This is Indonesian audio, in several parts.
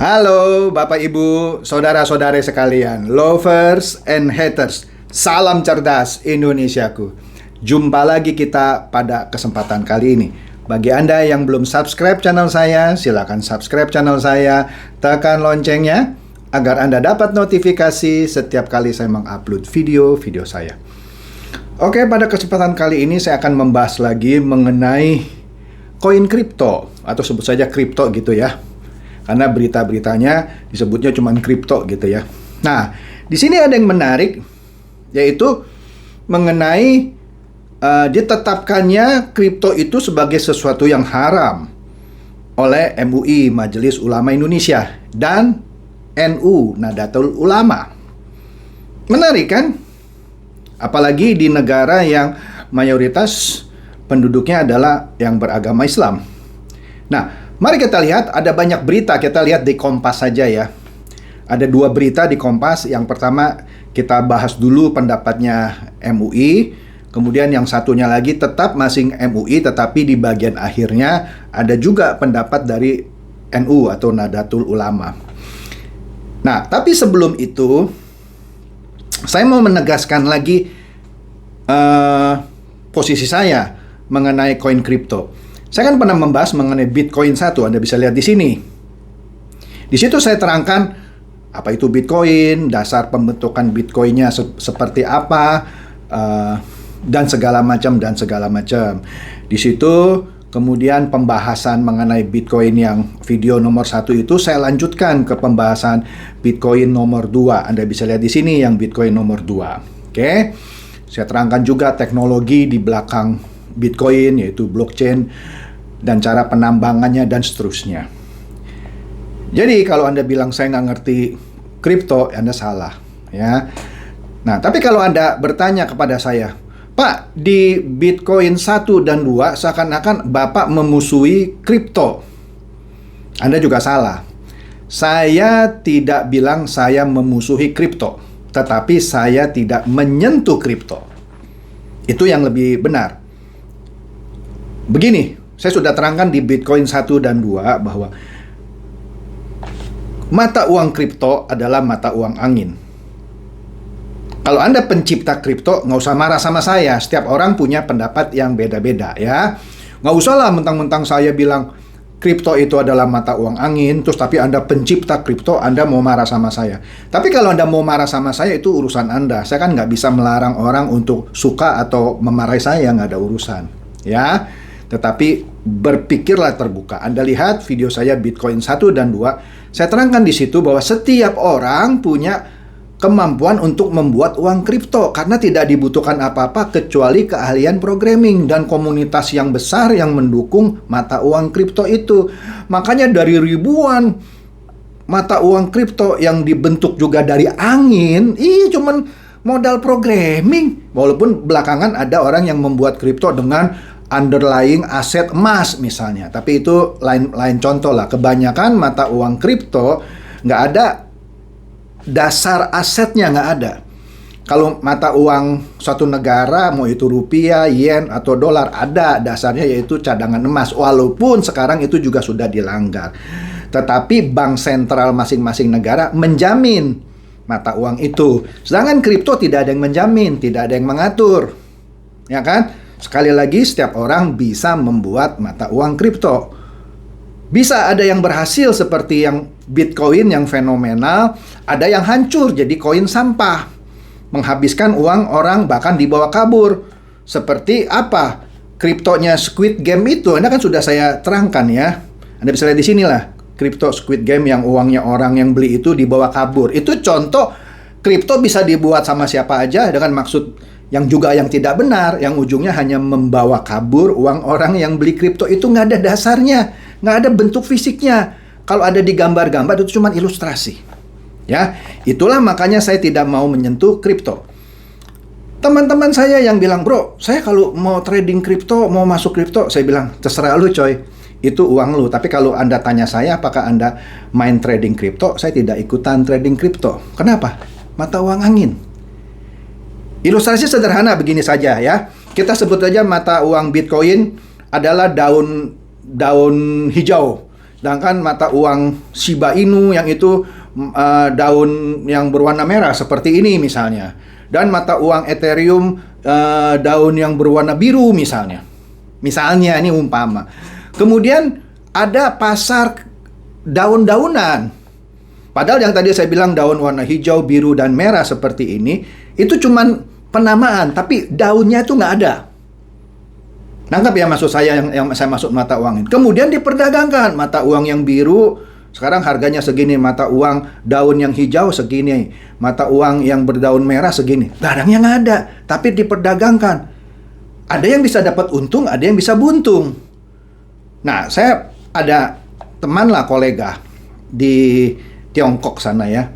Halo Bapak Ibu, saudara-saudari sekalian, lovers and haters. Salam cerdas Indonesiaku. Jumpa lagi kita pada kesempatan kali ini. Bagi Anda yang belum subscribe channel saya, silakan subscribe channel saya, tekan loncengnya agar Anda dapat notifikasi setiap kali saya mengupload video-video saya. Oke, pada kesempatan kali ini saya akan membahas lagi mengenai koin kripto atau sebut saja kripto gitu ya. Karena berita-beritanya disebutnya cuma kripto gitu ya. Nah, di sini ada yang menarik, yaitu mengenai ditetapkannya kripto itu sebagai sesuatu yang haram oleh MUI, Majelis Ulama Indonesia, dan NU, Nahdlatul Ulama. Menarik kan? Apalagi di negara yang mayoritas penduduknya adalah yang beragama Islam. Nah, mari kita lihat, ada banyak berita, kita lihat di Kompas saja ya. Ada dua berita di Kompas. Yang pertama kita bahas dulu pendapatnya MUI. Kemudian yang satunya lagi tetap masing MUI, tetapi di bagian akhirnya ada juga pendapat dari NU atau Nahdlatul Ulama. Nah, tapi sebelum itu saya mau menegaskan lagi posisi saya mengenai koin kripto. Saya kan pernah membahas mengenai Bitcoin 1, Anda bisa lihat di sini. Di situ saya terangkan apa itu Bitcoin, dasar pembentukan Bitcoinnya seperti apa, dan segala macam. Di situ kemudian pembahasan mengenai Bitcoin yang video nomor 1 itu saya lanjutkan ke pembahasan Bitcoin nomor 2. Anda bisa lihat di sini yang Bitcoin nomor 2. Oke. Saya terangkan juga teknologi di belakang Bitcoin, yaitu blockchain, dan cara penambangannya, dan seterusnya. Jadi kalau Anda bilang saya nggak ngerti kripto, Anda salah ya. Nah, tapi kalau Anda bertanya kepada saya, Pak, di Bitcoin 1 dan 2 seakan-akan Bapak memusuhi kripto, Anda juga salah. Saya tidak bilang saya memusuhi kripto, tetapi saya tidak menyentuh kripto. Itu yang lebih benar. Begini, saya sudah terangkan di Bitcoin 1 dan 2 bahwa mata uang kripto adalah mata uang angin. Kalau Anda pencipta kripto, nggak usah marah sama saya. Setiap orang punya pendapat yang beda-beda ya. Nggak usah lah mentang-mentang saya bilang kripto itu adalah mata uang angin, terus tapi Anda pencipta kripto, Anda mau marah sama saya. Tapi kalau Anda mau marah sama saya, itu urusan Anda. Saya kan nggak bisa melarang orang untuk suka atau memarahi saya, nggak ada urusan ya. Tetapi berpikirlah terbuka. Anda lihat video saya Bitcoin 1 dan 2, saya terangkan di situ bahwa setiap orang punya kemampuan untuk membuat uang kripto karena tidak dibutuhkan apa-apa kecuali keahlian programming dan komunitas yang besar yang mendukung mata uang kripto itu. Makanya dari ribuan mata uang kripto yang dibentuk juga dari angin, cuman modal programming. Walaupun belakangan ada orang yang membuat kripto dengan underlying aset emas misalnya, tapi itu lain contoh lah. Kebanyakan mata uang kripto nggak ada dasar asetnya, nggak ada. Kalau mata uang suatu negara, mau itu rupiah, yen, atau dolar, ada dasarnya yaitu cadangan emas. Walaupun sekarang itu juga sudah dilanggar. Tetapi bank sentral masing-masing negara menjamin mata uang itu. Sedangkan kripto tidak ada yang menjamin, tidak ada yang mengatur. Ya kan? Sekali lagi, setiap orang bisa membuat mata uang kripto. Bisa ada yang berhasil seperti yang Bitcoin yang fenomenal, ada yang hancur jadi koin sampah, menghabiskan uang orang bahkan dibawa kabur. Seperti apa? Kriptonya Squid Game itu, Anda kan sudah saya terangkan ya. Anda bisa lihat di sini lah, kripto Squid Game yang uangnya orang yang beli itu dibawa kabur. Itu contoh kripto bisa dibuat sama siapa aja dengan maksud yang juga yang tidak benar, yang ujungnya hanya membawa kabur uang orang yang beli kripto. Itu nggak ada dasarnya, nggak ada bentuk fisiknya. Kalau ada di gambar-gambar itu cuma ilustrasi. Ya, itulah makanya saya tidak mau menyentuh kripto. Teman-teman saya yang bilang, bro, saya kalau mau trading kripto, mau masuk kripto, saya bilang, terserah lu coy, itu uang lu. Tapi kalau Anda tanya saya, apakah Anda main trading kripto, saya tidak ikutan trading kripto. Kenapa? Mata uang angin. Ilustrasi sederhana begini saja ya. Kita sebut saja mata uang Bitcoin adalah daun hijau. Sedangkan mata uang Shiba Inu yang itu daun yang berwarna merah seperti ini misalnya. Dan mata uang Ethereum daun yang berwarna biru misalnya. Misalnya ini umpama. Kemudian ada pasar daun-daunan. Padahal yang tadi saya bilang daun warna hijau, biru, dan merah seperti ini, itu cuman penamaan, tapi daunnya itu nggak ada. Nangkap ya maksud saya yang saya maksud mata uang ini. Kemudian diperdagangkan mata uang yang biru, sekarang harganya segini, mata uang daun yang hijau segini, mata uang yang berdaun merah segini. Barangnya nggak ada, tapi diperdagangkan. Ada yang bisa dapat untung, ada yang bisa buntung. Nah, saya ada teman lah, kolega di Tiongkok sana ya.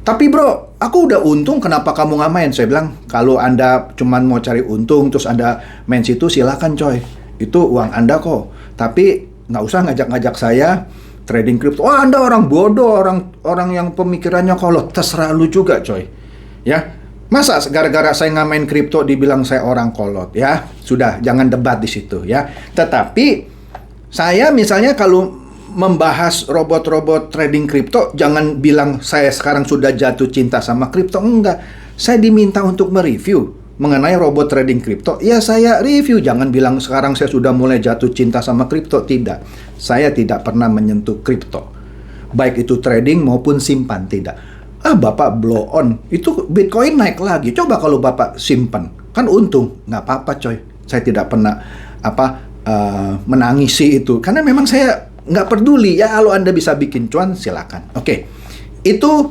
Tapi bro, aku udah untung, kenapa kamu nggak main? Saya bilang, kalau Anda cuman mau cari untung, terus Anda main situ, silakan coy. Itu uang Anda kok. Tapi nggak usah ngajak-ngajak saya trading crypto. Oh, Anda orang bodoh, orang yang pemikirannya kolot. Terserah lu juga coy. Ya, masa gara-gara saya nggak main kripto dibilang saya orang kolot ya? Sudah, jangan debat di situ ya. Tetapi saya misalnya kalau membahas robot-robot trading kripto, jangan bilang saya sekarang sudah jatuh cinta sama kripto. Enggak, saya diminta untuk mereview mengenai robot trading kripto. Ya saya review, jangan bilang sekarang saya sudah mulai jatuh cinta sama kripto. Tidak, saya tidak pernah menyentuh kripto, baik itu trading maupun simpan, tidak. Bapak blow on, itu Bitcoin naik lagi, coba kalau Bapak simpan, kan untung. Nggak apa-apa coy, saya tidak pernah menangisi itu, karena memang saya nggak peduli ya. Kalau Anda bisa bikin cuan, silakan. Oke. Itu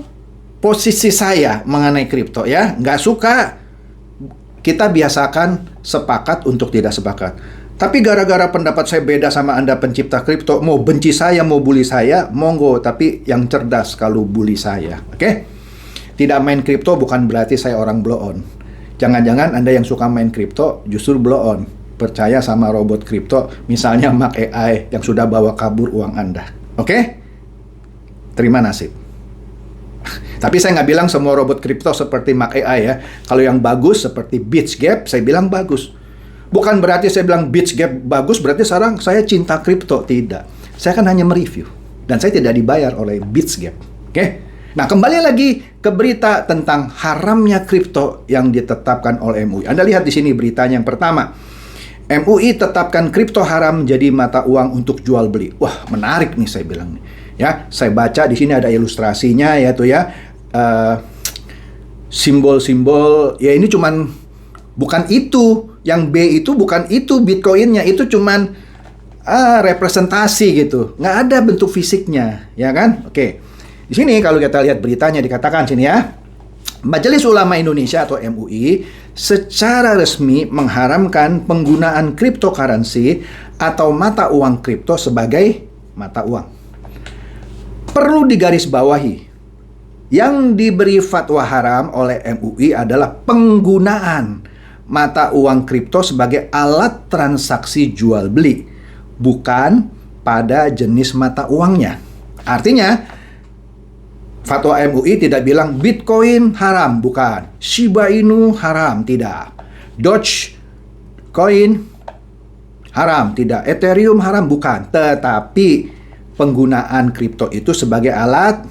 posisi saya mengenai kripto ya. Nggak suka, kita biasakan sepakat untuk tidak sepakat. Tapi gara-gara pendapat saya beda sama Anda pencipta kripto, mau benci saya, mau bully saya, monggo. Tapi yang cerdas kalau bully saya. Oke? Tidak main kripto bukan berarti saya orang blow on. Jangan-jangan Anda yang suka main kripto justru blow on, percaya sama robot kripto, misalnya Mark AI yang sudah bawa kabur uang Anda. Oke? Terima nasib. Tapi saya nggak bilang semua robot kripto seperti Mark AI ya. Kalau yang bagus seperti BitchGap, saya bilang bagus. Bukan berarti saya bilang BitchGap bagus, berarti sekarang saya cinta kripto. Tidak. Saya kan hanya mereview. Dan saya tidak dibayar oleh BitchGap. Oke? Nah, kembali lagi ke berita tentang haramnya kripto yang ditetapkan oleh MUI. Anda lihat di sini beritanya yang pertama. MUI tetapkan kripto haram jadi mata uang untuk jual beli. Wah, menarik nih saya bilang nih. Ya, saya baca di sini ada ilustrasinya yaitu ya simbol-simbol. Ya ini cuman bukan itu, yang B itu bukan itu Bitcoinnya, itu cuman representasi gitu. Nggak ada bentuk fisiknya, ya kan? Oke. Di sini kalau kita lihat beritanya dikatakan sini ya. Majelis Ulama Indonesia atau MUI secara resmi mengharamkan penggunaan cryptocurrency atau mata uang kripto sebagai mata uang. Perlu digarisbawahi, yang diberi fatwa haram oleh MUI adalah penggunaan mata uang kripto sebagai alat transaksi jual beli, bukan pada jenis mata uangnya. Artinya, fatwa MUI tidak bilang Bitcoin haram, bukan. Shiba Inu haram, tidak. Dogecoin haram, tidak. Ethereum haram, bukan. Tetapi penggunaan kripto itu sebagai alat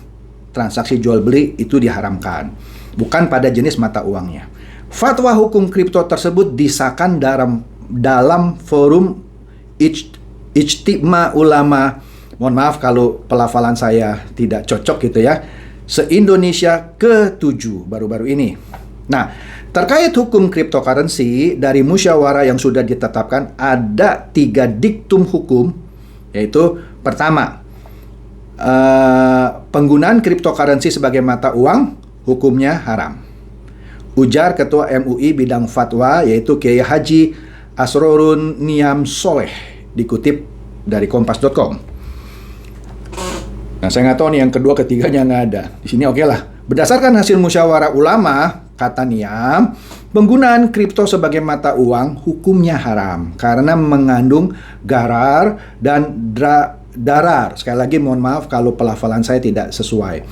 transaksi jual beli itu diharamkan, bukan pada jenis mata uangnya. Fatwa hukum kripto tersebut disahkan dalam forum Ijtima Ulama. Mohon maaf kalau pelafalan saya tidak cocok gitu ya. Se-Indonesia ke-7 baru-baru ini. Nah, terkait hukum cryptocurrency dari musyawarah yang sudah ditetapkan ada 3 diktum hukum, yaitu pertama, penggunaan cryptocurrency sebagai mata uang hukumnya haram. Ujar Ketua MUI bidang fatwa yaitu Kiai Haji Asrorun Niam Soleh, dikutip dari kompas.com. Nah, saya nggak tahu nih yang kedua ketiganya nggak ada. Di sini oke lah. Berdasarkan hasil musyawarah ulama, kata Niam, penggunaan kripto sebagai mata uang hukumnya haram karena mengandung garar dan darar. Sekali lagi mohon maaf kalau pelafalan saya tidak sesuai.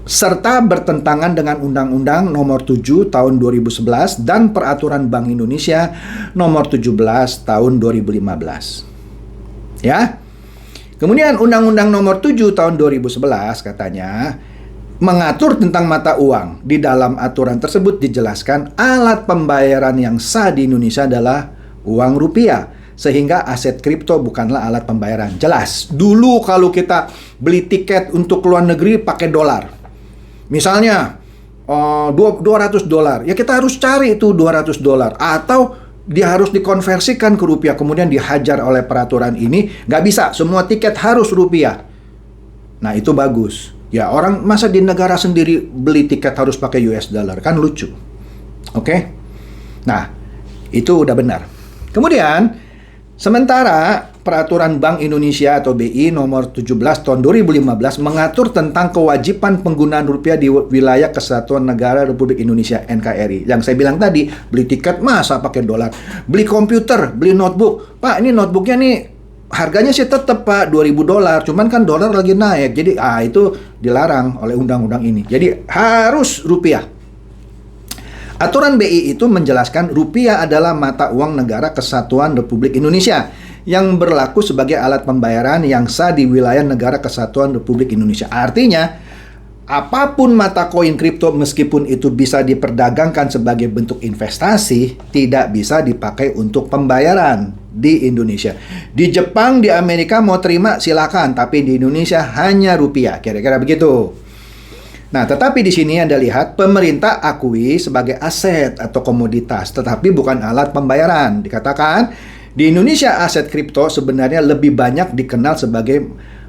Serta bertentangan dengan Undang-Undang Nomor 7 Tahun 2011 dan Peraturan Bank Indonesia Nomor 17 Tahun 2015. Ya. Kemudian Undang-Undang Nomor 7 Tahun 2011 katanya mengatur tentang mata uang. Di dalam aturan tersebut dijelaskan alat pembayaran yang sah di Indonesia adalah uang rupiah. Sehingga aset kripto bukanlah alat pembayaran. Jelas, dulu kalau kita beli tiket untuk luar negeri pakai dolar. Misalnya $200, ya kita harus cari itu $200. Atau dia harus dikonversikan ke rupiah, kemudian dihajar oleh peraturan ini. Nggak bisa, semua tiket harus rupiah. Nah itu bagus. Ya orang masa di negara sendiri beli tiket harus pakai US dollar, kan lucu. Oke? Nah, itu udah benar. Kemudian, sementara Peraturan Bank Indonesia atau BI nomor 17 tahun 2015 mengatur tentang kewajiban penggunaan rupiah di wilayah Kesatuan Negara Republik Indonesia NKRI. Yang saya bilang tadi, beli tiket masa pakai dolar. Beli komputer, beli notebook. Pak, ini notebooknya nih harganya sih tetap Pak $2.000, cuman kan dolar lagi naik. Jadi itu dilarang oleh undang-undang ini. Jadi harus rupiah. Aturan BI itu menjelaskan rupiah adalah mata uang negara Kesatuan Republik Indonesia yang berlaku sebagai alat pembayaran yang sah di wilayah negara Kesatuan Republik Indonesia. Artinya, apapun mata koin kripto meskipun itu bisa diperdagangkan sebagai bentuk investasi, tidak bisa dipakai untuk pembayaran di Indonesia. Di Jepang, di Amerika mau terima silakan, tapi di Indonesia hanya rupiah. Kira-kira begitu. Nah, tetapi di sini Anda lihat pemerintah akui sebagai aset atau komoditas, tetapi bukan alat pembayaran. Dikatakan di Indonesia aset kripto sebenarnya lebih banyak dikenal sebagai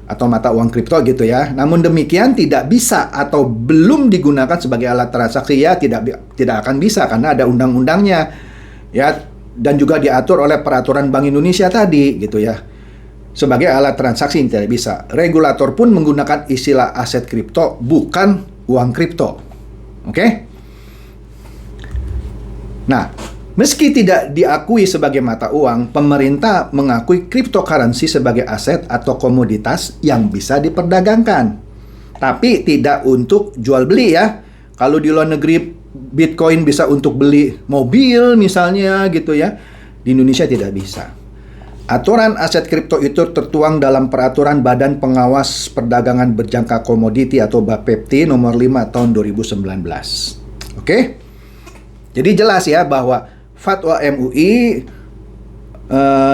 atau mata uang kripto gitu ya. Namun demikian tidak bisa atau belum digunakan sebagai alat transaksi ya tidak akan bisa karena ada undang-undangnya ya dan juga diatur oleh peraturan Bank Indonesia tadi gitu ya. Sebagai alat transaksi tidak bisa. Regulator pun menggunakan istilah aset kripto bukan uang kripto. Oke? Nah, meski tidak diakui sebagai mata uang, pemerintah mengakui cryptocurrency sebagai aset atau komoditas yang bisa diperdagangkan. Tapi tidak untuk jual beli ya. Kalau di luar negeri Bitcoin bisa untuk beli mobil misalnya gitu ya. Di Indonesia tidak bisa. Aturan aset kripto itu tertuang dalam Peraturan Badan Pengawas Perdagangan Berjangka Komoditi atau BAPEPT nomor 5 tahun 2019. Oke? Jadi jelas ya bahwa fatwa MUI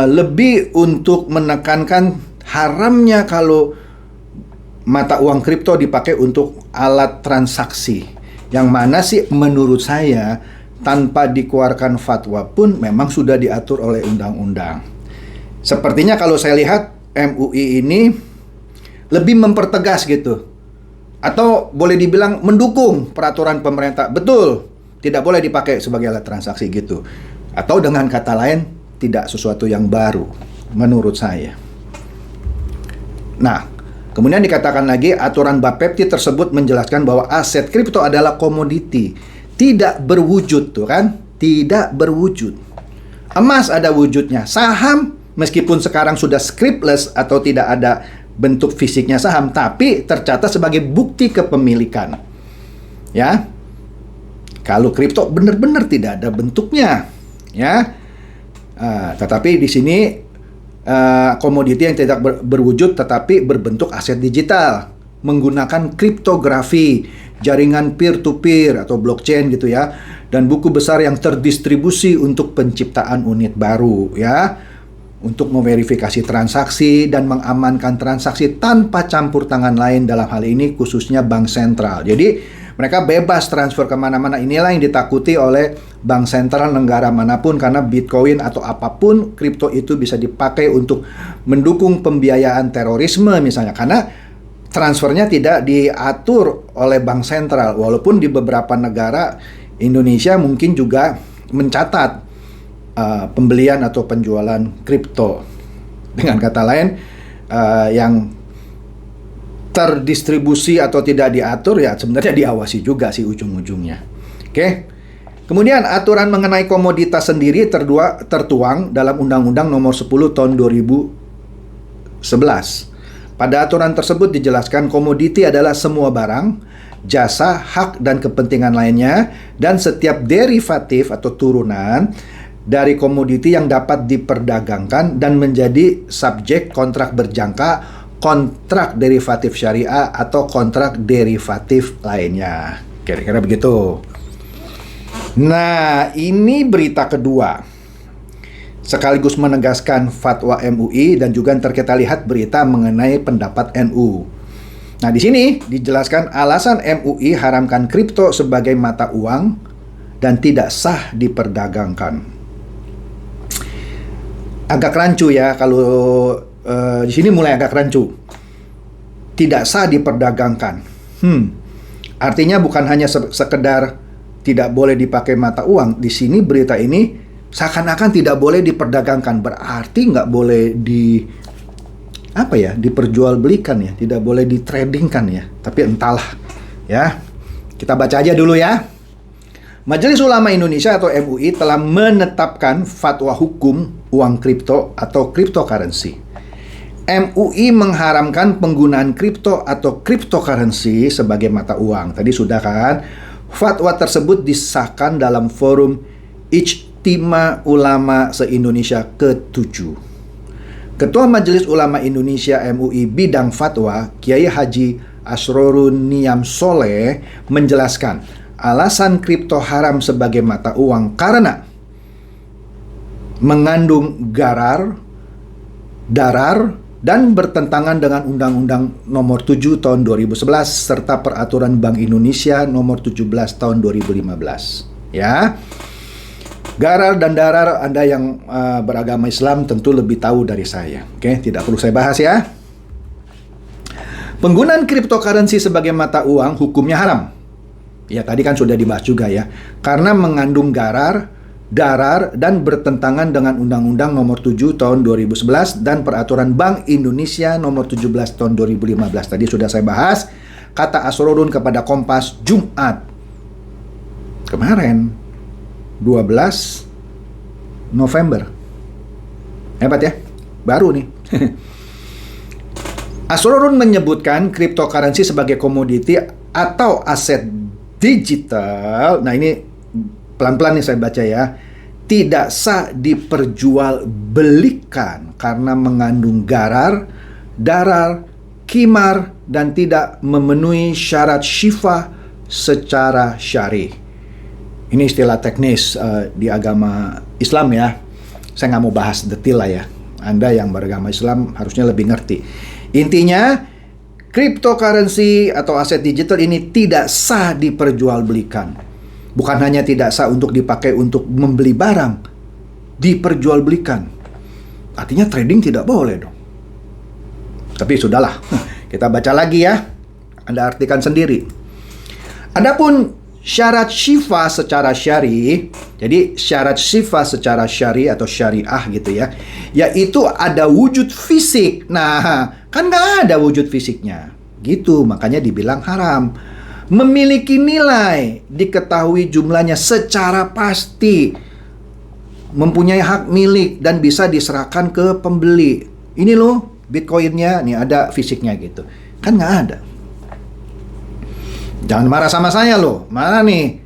lebih untuk menekankan haramnya kalau mata uang kripto dipakai untuk alat transaksi. Yang mana sih menurut saya tanpa dikeluarkan fatwa pun memang sudah diatur oleh undang-undang. Sepertinya kalau saya lihat MUI ini lebih mempertegas gitu. Atau boleh dibilang mendukung peraturan pemerintah. Betul, tidak boleh dipakai sebagai alat transaksi gitu. Atau dengan kata lain, tidak sesuatu yang baru menurut saya. Nah, kemudian dikatakan lagi aturan BAPEPT tersebut menjelaskan bahwa aset kripto adalah komoditi. Tidak berwujud tuh kan? Tidak berwujud. Emas ada wujudnya. Saham meskipun sekarang sudah scriptless atau tidak ada bentuk fisiknya saham, tapi tercatat sebagai bukti kepemilikan. Ya. Kalau kripto benar-benar tidak ada bentuknya, ya. Tetapi di sini komoditi yang tidak berwujud tetapi berbentuk aset digital menggunakan kriptografi, jaringan peer-to-peer atau blockchain gitu ya, dan buku besar yang terdistribusi untuk penciptaan unit baru, ya. Untuk memverifikasi transaksi dan mengamankan transaksi tanpa campur tangan lain dalam hal ini khususnya bank sentral. Jadi mereka bebas transfer kemana-mana. Inilah yang ditakuti oleh bank sentral negara manapun karena Bitcoin atau apapun kripto itu bisa dipakai untuk mendukung pembiayaan terorisme misalnya. Karena transfernya tidak diatur oleh bank sentral. Walaupun di beberapa negara Indonesia mungkin juga mencatat pembelian atau penjualan kripto. Dengan kata lain, yang terdistribusi atau tidak diatur ya sebenarnya diawasi juga sih ujung-ujungnya. Oke. Kemudian aturan mengenai komoditas sendiri tertuang dalam Undang-Undang Nomor 10 Tahun 2011. Pada aturan tersebut dijelaskan komoditi adalah semua barang, jasa, hak dan kepentingan lainnya dan setiap derivatif atau turunan dari komoditi yang dapat diperdagangkan dan menjadi subjek kontrak berjangka kontrak derivatif syariah atau kontrak derivatif lainnya. Kira-kira begitu. Nah, ini berita kedua. Sekaligus menegaskan fatwa MUI dan juga ntar kita lihat berita mengenai pendapat NU. Nah, di sini dijelaskan alasan MUI haramkan kripto sebagai mata uang dan tidak sah diperdagangkan. Agak rancu ya kalau di sini mulai agak rancu. Tidak sah diperdagangkan. Artinya bukan hanya sekedar tidak boleh dipakai mata uang. Di sini berita ini seakan-akan tidak boleh diperdagangkan. Berarti nggak boleh diperjualbelikan ya, tidak boleh ditradingkan ya. Tapi entahlah ya. Kita baca aja dulu ya. Majelis Ulama Indonesia atau MUI telah menetapkan fatwa hukum uang kripto atau cryptocurrency. MUI mengharamkan penggunaan kripto atau cryptocurrency sebagai mata uang. Tadi sudah kan? Fatwa tersebut disahkan dalam forum Ijtima Ulama se-Indonesia ke-7. Ketua Majelis Ulama Indonesia MUI bidang fatwa, Kiai Haji Asrorun Niam Soleh menjelaskan alasan kripto haram sebagai mata uang karena mengandung darar, dan bertentangan dengan Undang-Undang Nomor 7 Tahun 2011 serta Peraturan Bank Indonesia Nomor 17 Tahun 2015. Ya, garar dan darar Anda yang beragama Islam tentu lebih tahu dari saya. Oke, tidak perlu saya bahas ya. Penggunaan cryptocurrency sebagai mata uang hukumnya haram. Ya, tadi kan sudah dibahas juga ya. Karena mengandung darar, dan bertentangan dengan Undang-Undang Nomor 7 Tahun 2011 dan Peraturan Bank Indonesia Nomor 17 Tahun 2015. Tadi sudah saya bahas. Kata Asrorun kepada Kompas Jumat kemarin 12 November. Hebat ya, baru nih. Asrorun menyebutkan cryptocurrency sebagai komoditi atau aset digital. Nah, ini pelan-pelan nih saya baca ya. Tidak sah diperjualbelikan karena mengandung darar, kimar, dan tidak memenuhi syarat syifah secara syar'i. Ini istilah teknis di agama Islam ya. Saya nggak mau bahas detail lah ya. Anda yang beragama Islam harusnya lebih ngerti. Intinya, cryptocurrency atau aset digital ini tidak sah diperjualbelikan. Bukan hanya tidak sah untuk dipakai untuk membeli barang, diperjualbelikan. Artinya trading tidak boleh dong. Tapi sudahlah, kita baca lagi ya. Anda artikan sendiri. Adapun syarat syifah secara syari, jadi syarat syifah secara syari atau syariah gitu ya, yaitu ada wujud fisik. Nah, kan nggak ada wujud fisiknya. Gitu, makanya dibilang haram. Memiliki nilai, diketahui jumlahnya secara pasti, mempunyai hak milik dan bisa diserahkan ke pembeli. Ini loh Bitcoinnya, nih ada fisiknya gitu. Kan nggak ada. Jangan marah sama saya loh. Mana nih?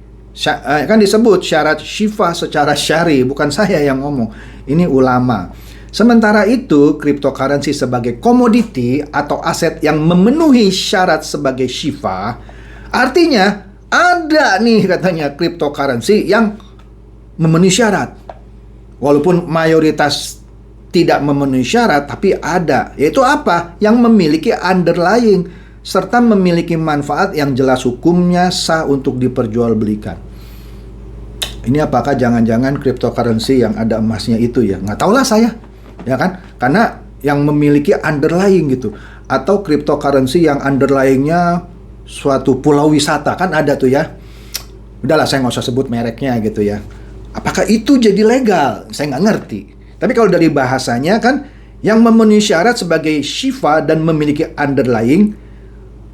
Kan disebut syarat syifah secara syari, bukan saya yang ngomong. Ini ulama. Sementara itu, cryptocurrency sebagai komoditi atau aset yang memenuhi syarat sebagai syifah, artinya ada nih katanya cryptocurrency yang memenuhi syarat. Walaupun mayoritas tidak memenuhi syarat, tapi ada. Yaitu apa? Yang memiliki underlying serta memiliki manfaat yang jelas hukumnya sah untuk diperjualbelikan. Ini apakah jangan-jangan cryptocurrency yang ada emasnya itu ya? Nggak tahulah saya. Ya kan? Karena yang memiliki underlying gitu. Atau cryptocurrency yang underlyingnya suatu pulau wisata, kan ada tuh ya. Udahlah, saya nggak usah sebut mereknya gitu ya. Apakah itu jadi legal? Saya nggak ngerti. Tapi kalau dari bahasanya kan, yang memenuhi syarat sebagai syifah dan memiliki underlying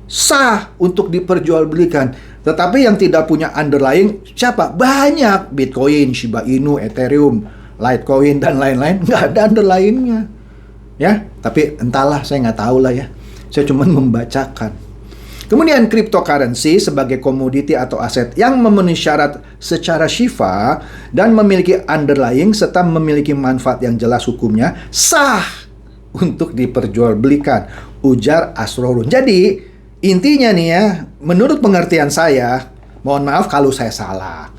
sah untuk diperjualbelikan. Tetapi yang tidak punya underlying siapa? Banyak. Bitcoin, Shiba Inu, Ethereum, Litecoin, dan lain-lain. Nggak ada underlyingnya. Ya, tapi entahlah, saya nggak tahu lah ya. Saya cuma membacakan. Kemudian cryptocurrency sebagai komoditi atau aset yang memenuhi syarat secara syifah dan memiliki underlying serta memiliki manfaat yang jelas hukumnya sah untuk diperjualbelikan ujar Asrorun. Jadi, intinya nih ya, menurut pengertian saya, mohon maaf kalau saya salah.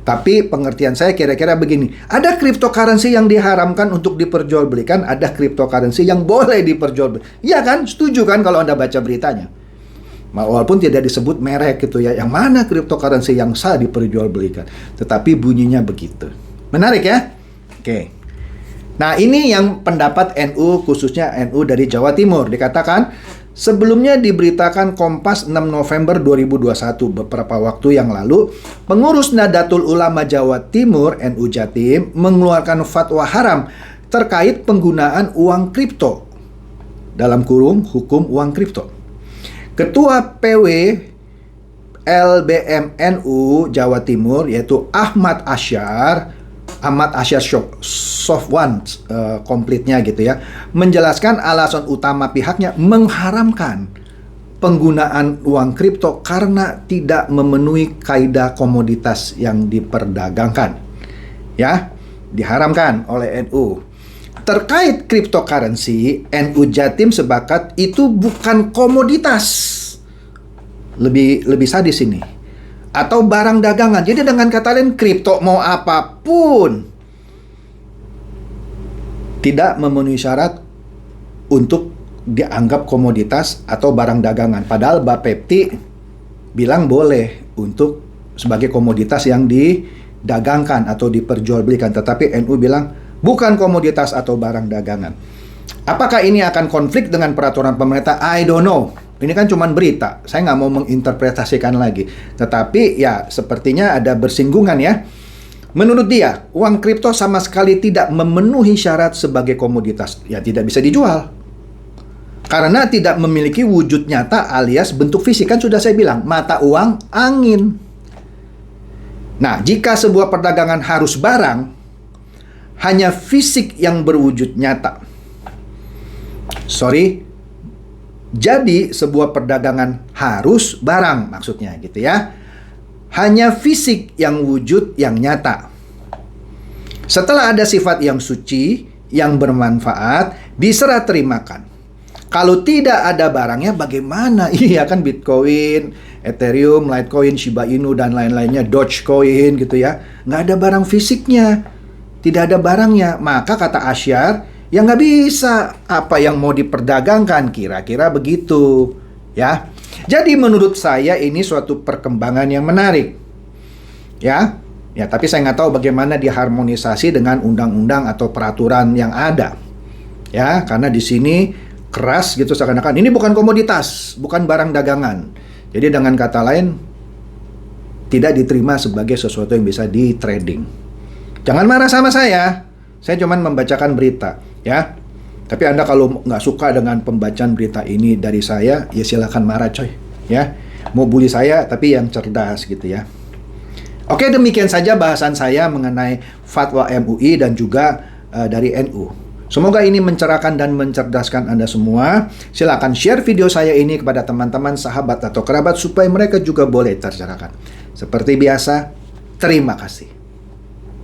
Tapi pengertian saya kira-kira begini. Ada cryptocurrency yang diharamkan untuk diperjualbelikan, ada cryptocurrency yang boleh diperjualbelikan. Iya kan? Setuju kan kalau Anda baca beritanya? Walaupun tidak disebut merek gitu ya. Yang mana cryptocurrency yang sah diperjualbelikan. Tetapi bunyinya begitu. Menarik ya? Oke. Nah, ini yang pendapat NU, khususnya NU dari Jawa Timur. Dikatakan, sebelumnya diberitakan Kompas 6 November 2021, beberapa waktu yang lalu, pengurus Nahdlatul Ulama Jawa Timur, NU Jatim, mengeluarkan fatwa haram terkait penggunaan uang kripto. Dalam kurung, hukum uang kripto. Ketua PW LBMNU Jawa Timur, yaitu Ahmad Asyar Sofwan, komplitnya gitu ya, menjelaskan alasan utama pihaknya mengharamkan penggunaan uang kripto karena tidak memenuhi kaidah komoditas yang diperdagangkan. Ya, diharamkan oleh NU. Terkait cryptocurrency, NU Jatim sepakat itu bukan komoditas. Lebih sadis ini. Atau barang dagangan. Jadi dengan kata lain, kripto mau apapun tidak memenuhi syarat untuk dianggap komoditas atau barang dagangan. Padahal Bapepti bilang boleh untuk sebagai komoditas yang didagangkan atau diperjualbelikan. Tetapi NU bilang bukan komoditas atau barang dagangan. Apakah ini akan konflik dengan peraturan pemerintah? I don't know. Ini kan cuma berita. Saya nggak mau menginterpretasikan lagi. Tetapi ya sepertinya ada bersinggungan ya. Menurut dia, uang kripto sama sekali tidak memenuhi syarat sebagai komoditas. Ya tidak bisa dijual. Karena tidak memiliki wujud nyata alias bentuk fisik. Kan sudah saya bilang, mata uang angin. Nah, jika sebuah perdagangan harus barang, hanya fisik yang berwujud nyata. Jadi sebuah perdagangan harus barang maksudnya gitu ya. Hanya fisik yang wujud yang nyata. Setelah ada sifat yang suci, yang bermanfaat, diserah terimakan. Kalau tidak ada barangnya bagaimana? Iya kan Bitcoin, Ethereum, Litecoin, Shiba Inu dan lain-lainnya, Dogecoin gitu ya. Nggak ada barang fisiknya. Tidak ada barangnya. Maka kata Asyar, ya nggak bisa. Apa yang mau diperdagangkan? Kira-kira begitu. Ya. Jadi menurut saya ini suatu perkembangan yang menarik. Ya. Ya, tapi saya nggak tahu bagaimana diharmonisasi dengan undang-undang atau peraturan yang ada. Ya, karena di sini keras gitu seakan-akan ini bukan komoditas, bukan barang dagangan. Jadi dengan kata lain tidak diterima sebagai sesuatu yang bisa di trading. Jangan marah sama saya cuma membacakan berita, ya. Tapi Anda kalau nggak suka dengan pembacaan berita ini dari saya, ya silakan marah coy, ya. Mau bully saya, tapi yang cerdas gitu ya. Oke, demikian saja bahasan saya mengenai fatwa MUI dan juga dari NU. Semoga ini mencerahkan dan mencerdaskan Anda semua. Silakan share video saya ini kepada teman-teman, sahabat, atau kerabat supaya mereka juga boleh tercerahkan. Seperti biasa, terima kasih.